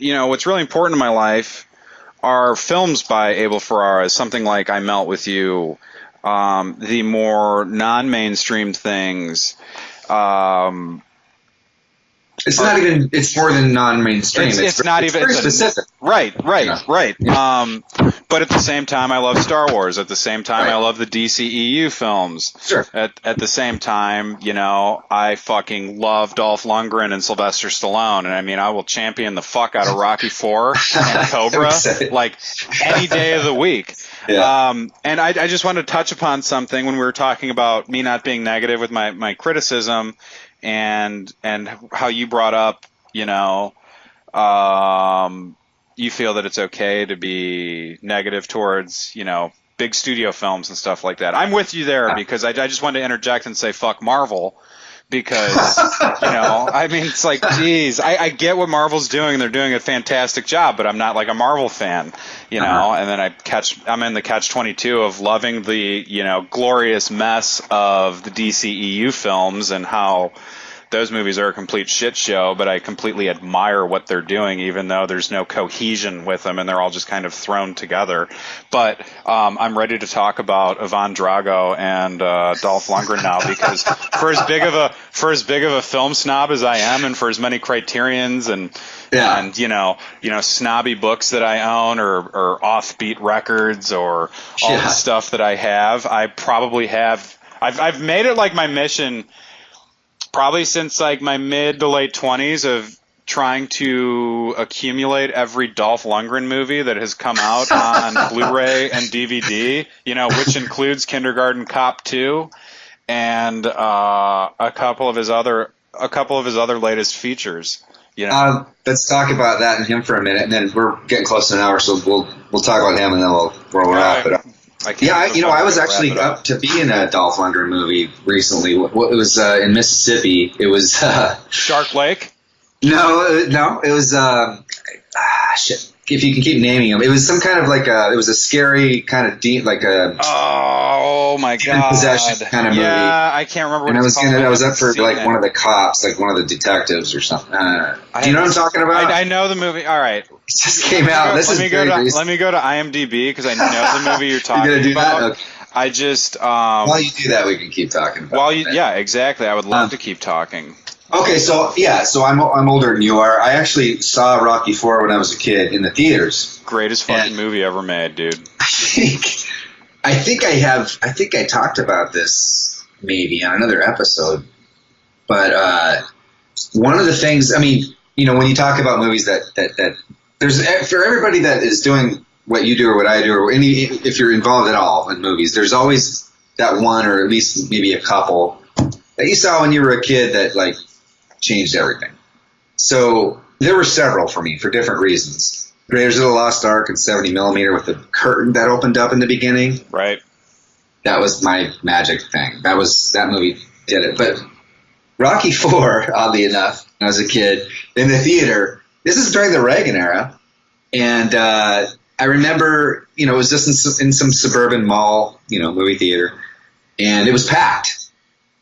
what's really important in my life are films by Abel Ferrara. Something like I Melt With You, the more non-mainstream things. It's not even. It's more than non-mainstream. It's not even. Very specific. Right. Yeah. But at the same time, I love Star Wars. At the same time, I love the DCEU films. Sure. At the same time, I fucking love Dolph Lundgren and Sylvester Stallone, and I mean, I will champion the fuck out of Rocky IV and Cobra like any day of the week. Yeah. And I just wanted to touch upon something when we were talking about me not being negative with my criticism. And how you brought up, you feel that it's okay to be negative towards, big studio films and stuff like that. I'm with you there because I just wanted to interject and say fuck Marvel because, it's like, geez, I get what Marvel's doing and they're doing a fantastic job, but I'm not like a Marvel fan, and then I'm in the catch-22 of loving the, glorious mess of the DCEU films and how those movies are a complete shit show, but I completely admire what they're doing, even though there's no cohesion with them and they're all just kind of thrown together. But I'm ready to talk about Ivan Drago and Dolph Lundgren now, because for as big of a film snob as I am, and for as many criterions and snobby books that I own, or offbeat records, or all the stuff that I have, I probably have. I've made it like my mission, probably since like my mid to late 20s, of trying to accumulate every Dolph Lundgren movie that has come out on Blu-ray and DVD. Which includes Kindergarten Cop 2 and a couple of his other latest features. Let's talk about that and him for a minute, and then we're getting close to an hour, so we'll talk about him, and then we'll wrap it up. I was actually up to be in a Dolph Lundgren movie recently. It was in Mississippi. It was Shark Lake. No, it was shit. If you can keep naming them, it was some kind of it was a scary kind of deep, oh my god, possession kind of movie. Yeah, I can't remember. And I was up for one of the cops, like one of the detectives or something. Do you know what I'm talking about? I know the movie. All right, it just came out. Let me go to IMDb, because I know the movie you're talking you're gonna do about. That? Okay. I just while you do that, we can keep talking about it. Yeah, exactly. I would love to keep talking. Okay, so I'm older than you are. I actually saw Rocky IV when I was a kid in the theaters. Greatest fucking movie ever made, dude. I think I talked about this maybe on another episode. But one of the things, when you talk about movies that there's, for everybody that is doing what you do or what I do, or if you're involved at all in movies, there's always that one, or at least maybe a couple that you saw when you were a kid that changed everything. So there were several for me for different reasons. Raiders of the Lost Ark and 70mm with the curtain that opened up in the beginning. Right. That was my magic thing. That movie did it. But Rocky IV, oddly enough, when I was a kid in the theater, this is during the Reagan era, and I remember, it was just in some suburban mall, movie theater, and it was packed.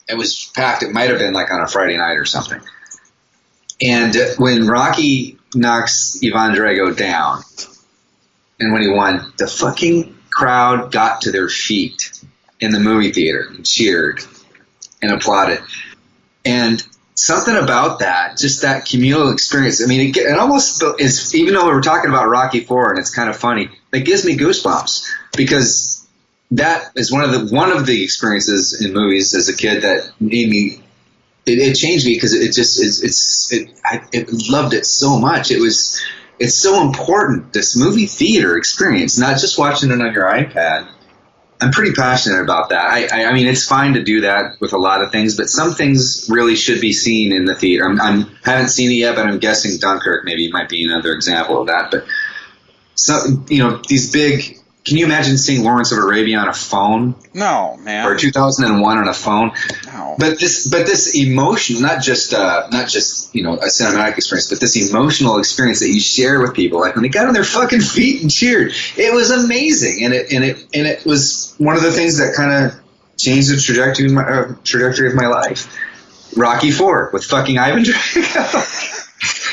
It was packed. It might have been on a Friday night or something. And when Rocky knocks Ivan Drago down, and when he won, the fucking crowd got to their feet in the movie theater and cheered and applauded. And something about that, just that communal experience. It almost is, even though we're talking about Rocky IV and it's kind of funny, it gives me goosebumps, because that is one of the experiences in movies as a kid that made me. It changed me, because I loved it so much. It's so important, this movie theater experience, not just watching it on your iPad. I'm pretty passionate about that. I mean, it's fine to do that with a lot of things, but some things really should be seen in the theater. I haven't seen it yet, but I'm guessing Dunkirk maybe might be another example of that. But these big. Can you imagine seeing Lawrence of Arabia on a phone? No, man. Or 2001 on a phone? No. But this emotion, not just a cinematic experience, but this emotional experience that you share with people, like when they got on their fucking feet and cheered, it was amazing, and it was one of the things that kind of changed the trajectory of my life. Rocky IV with fucking Ivan Drago.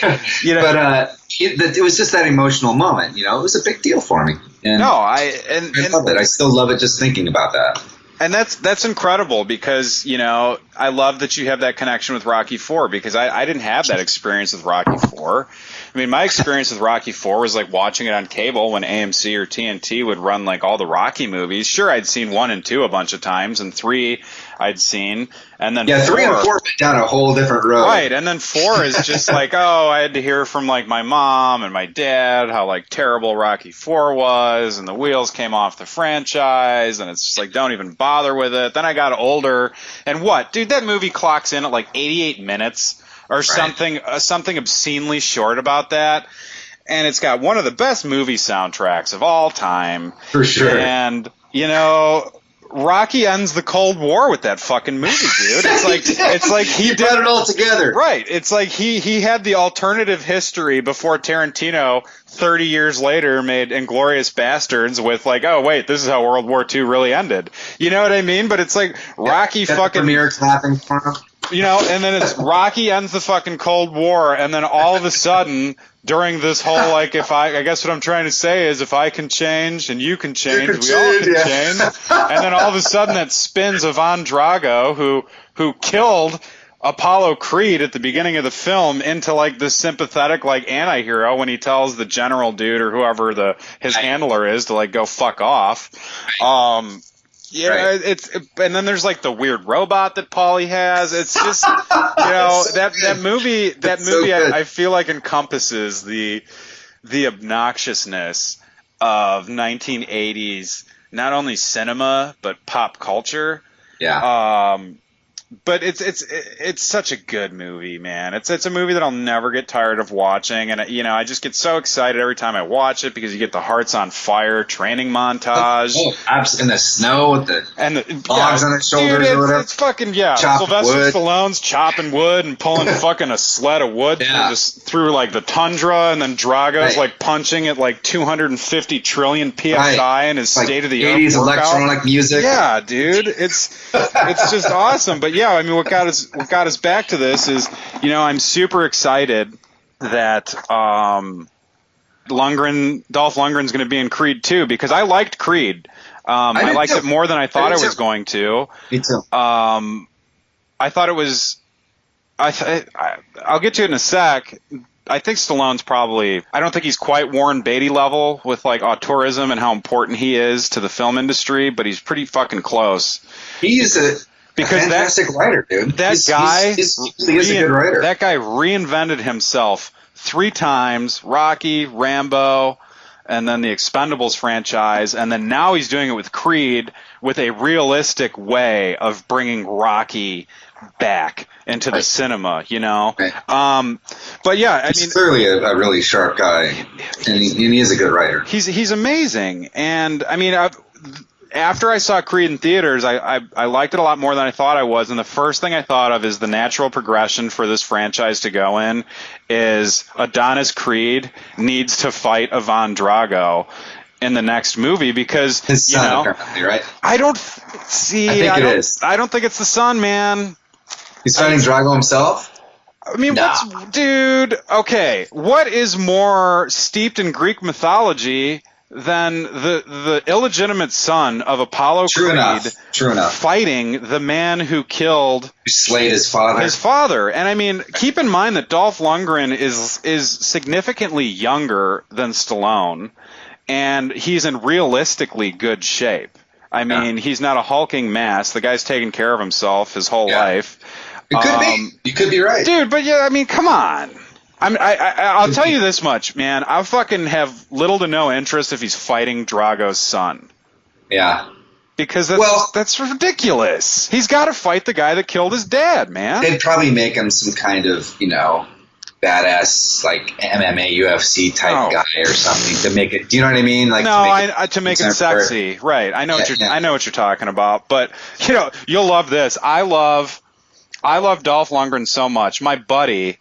But it was just that emotional moment. It was a big deal for me. And I love it. I still love it just thinking about that. And that's incredible, because I love that you have that connection with Rocky IV, because I didn't have that experience with Rocky IV. My experience with Rocky IV was watching it on cable when AMC or TNT would run all the Rocky movies. Sure, I'd seen 1 and 2 a bunch of times, and 3 I'd seen, and then 3 and 4 went down a whole different road. Right, and then 4 is just I had to hear from my mom and my dad how terrible Rocky IV was, and the wheels came off the franchise, and it's just don't even bother with it. Then I got older, and what, dude? That movie clocks in at 88 minutes or something obscenely short about that. And it's got one of the best movie soundtracks of all time. For sure. And, Rocky ends the Cold War with that fucking movie, dude. It's he did it all together. Right. It's he had the alternative history before Tarantino 30 years later made Inglourious Bastards with oh wait, this is how World War II really ended. You know what I mean? But it's Rocky fucking premiere clapping for him. You know, and then it's Rocky ends the fucking Cold War, and then all of a sudden, during this whole, like, I guess what I'm trying to say is, if I can change and you can change, we all can change. And then all of a sudden that spins Ivan Drago, who killed Apollo Creed at the beginning of the film, into like this sympathetic like anti-hero when he tells the general dude or whoever his handler is to like go fuck off. Yeah, right. And then there's like the weird robot that Paulie has. It's just, you know, that movie I feel like encompasses the obnoxiousness of 1980s, not only cinema but pop culture. Yeah. But it's such a good movie, man. It's a movie that I'll never get tired of watching, and you know, I just get so excited every time I watch it because you get the Hearts on Fire training montage, in the snow with the logs on his shoulders, dude, or whatever. It's fucking Sylvester Stallone's chopping wood and pulling fucking a sled of wood through like the tundra, and then Drago's like punching at like 250 trillion psi in his state of the art 80s electronic music. Yeah, dude, it's just awesome. But yeah, I mean, what got us back to this is, you know, I'm super excited that Dolph Lundgren's going to be in Creed 2, because I liked Creed. I liked it more than I thought I was going to. Me too. I thought it was. I'll get to it in a sec. I think Stallone's probably. I don't think he's quite Warren Beatty level with like auteurism and how important he is to the film industry, but he's pretty fucking close. He's a fantastic writer, dude. That guy is a good writer. That guy reinvented himself 3 times: Rocky, Rambo, and then the Expendables franchise, and then now he's doing it with Creed, with a realistic way of bringing Rocky back into the cinema, you know. Right. But yeah, he's clearly a really sharp guy, and he is a good writer. He's amazing, and I mean, after I saw Creed in theaters, I liked it a lot more than I thought I was. And the first thing I thought of is the natural progression for this franchise to go in is Adonis Creed needs to fight Ivan Drago in the next movie, because his son, apparently, right? I don't think it's the son, man. He's fighting Drago himself? I mean, okay, what is more steeped in Greek mythology than the illegitimate son of Apollo Creed fighting the man who slayed his father? And I mean, keep in mind that Dolph Lundgren is significantly younger than Stallone, and he's in realistically good shape. I mean, he's not a hulking mass. The guy's taken care of himself his whole life. It could be. You could be right, dude. But yeah, I mean, come on. I'll tell you this much, man. I fucking have little to no interest if he's fighting Drago's son. Yeah. Because that's ridiculous. He's got to fight the guy that killed his dad, man. They'd probably make him some kind of, you know, badass, like MMA, UFC type guy or something to make it. Do you know what I mean? Like to make it sexy, right? I know what you're talking about. But you know, you'll love this. I love Dolph Lundgren so much. My buddy.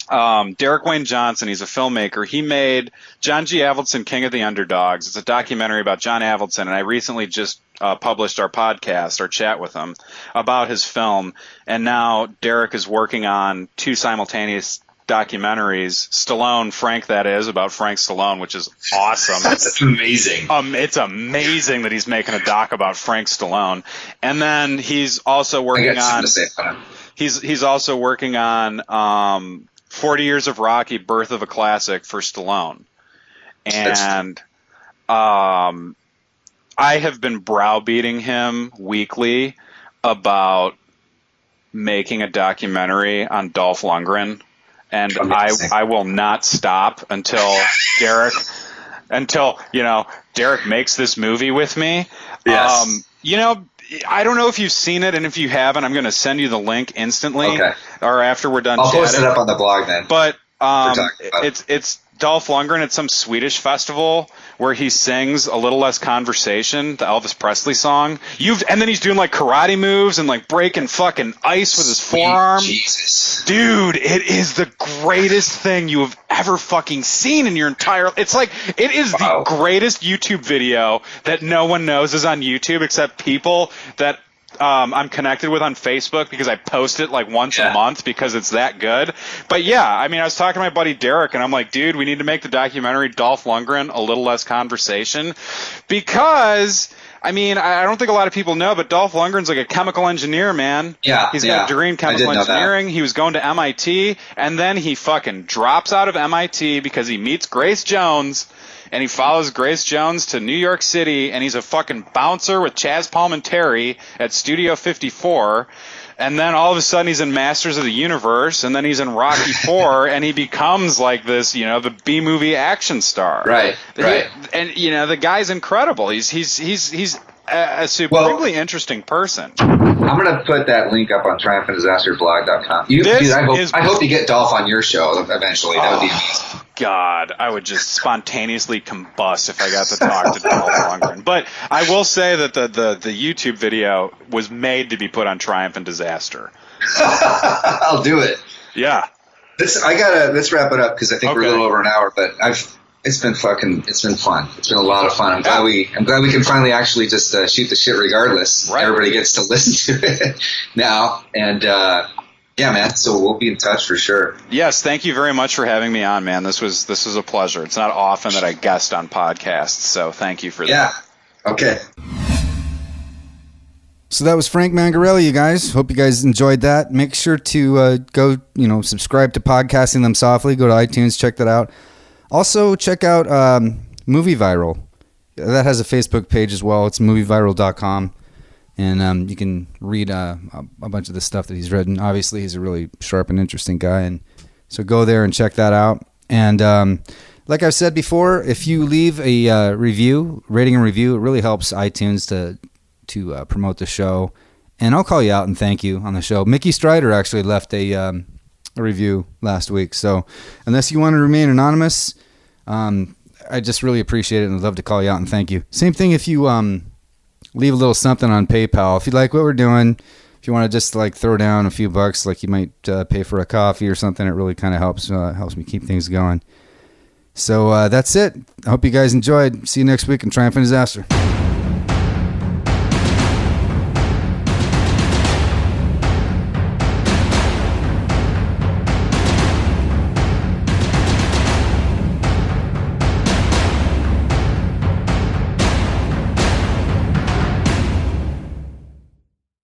Derek Wayne Johnson, he's a filmmaker. He made John G. Avildsen, King of the Underdogs. It's a documentary about John Avildsen, and I recently just published our podcast, our chat with him, about his film. And now Derek is working on 2 simultaneous documentaries. Stallone, Frank, that is, about Frank Stallone, which is awesome. That's amazing. It's amazing that he's making a doc about Frank Stallone. And then he's also working on... He's also working on... 40 Years of Rocky, Birth of a Classic for Stallone. And I have been browbeating him weekly about making a documentary on Dolph Lundgren. And I will not stop until Derek makes this movie with me. Yes. You know, I don't know if you've seen it, and if you haven't, I'm going to send you the link instantly, or after we're done chatting. I'll post it up on the blog then. But it's Dolph Lundgren at some Swedish festival where he sings A Little Less Conversation, the Elvis Presley song. And then he's doing like karate moves and like breaking fucking ice with his forearm. Jesus. Dude, it is the greatest thing you have ever fucking seen in your entire... It's like, it is the greatest YouTube video that no one knows is on YouTube except people that I'm connected with on Facebook because I post it like once a month because it's that good. But yeah, I mean, I was talking to my buddy Derek, and I'm like, dude, we need to make the documentary Dolph Lundgren a little less conversation because. I mean, I don't think a lot of people know, but Dolph Lundgren's like a chemical engineer, man. Yeah. He's got a degree in chemical engineering. He was going to MIT, and then he fucking drops out of MIT because he meets Grace Jones, and he follows Grace Jones to New York City, and he's a fucking bouncer with Chaz Palminteri at Studio 54. And then all of a sudden he's in Masters of the Universe, and then he's in Rocky IV, and he becomes like this, you know, the B-movie action star. Right. And you know, the guy's incredible. He's a supremely interesting person. I'm gonna put that link up on triumphantdisasterblog.com. Dude, I hope you get Dolph on your show eventually. That would be amazing. God, I would just spontaneously combust if I got to talk to Dolph Lundgren. But I will say that the YouTube video was made to be put on Triumph and Disaster. I'll do it. Yeah. Let's wrap it up because I think we're a little over an hour. But it's been fun. It's been a lot of fun. I'm glad we can finally actually just shoot the shit regardless. Right. Everybody gets to listen to it now, and yeah, man. So we'll be in touch for sure. Yes, thank you very much for having me on, man. This was a pleasure. It's not often that I guest on podcasts, so thank you for that. Yeah. Okay. So that was Frank Mengarelli, you guys. Hope you guys enjoyed that. Make sure to go, subscribe to Podcasting Them Softly. Go to iTunes, check that out. Also, check out MovieViral. That has a Facebook page as well. It's MovieViral.com. And you can read a bunch of the stuff that he's written. Obviously, he's a really sharp and interesting guy. And so go there and check that out. And like I've said before, if you leave a rating and review, it really helps iTunes to promote the show. And I'll call you out and thank you on the show. Mickey Strider actually left a review last week. So unless you want to remain anonymous, I just really appreciate it and I'd love to call you out and thank you. Same thing if you leave a little something on PayPal. If you like what we're doing, if you want to just like throw down a few bucks, like you might pay for a coffee or something, it really kind of helps me keep things going. So that's it. I hope you guys enjoyed. See you next week in Triumph and Disaster.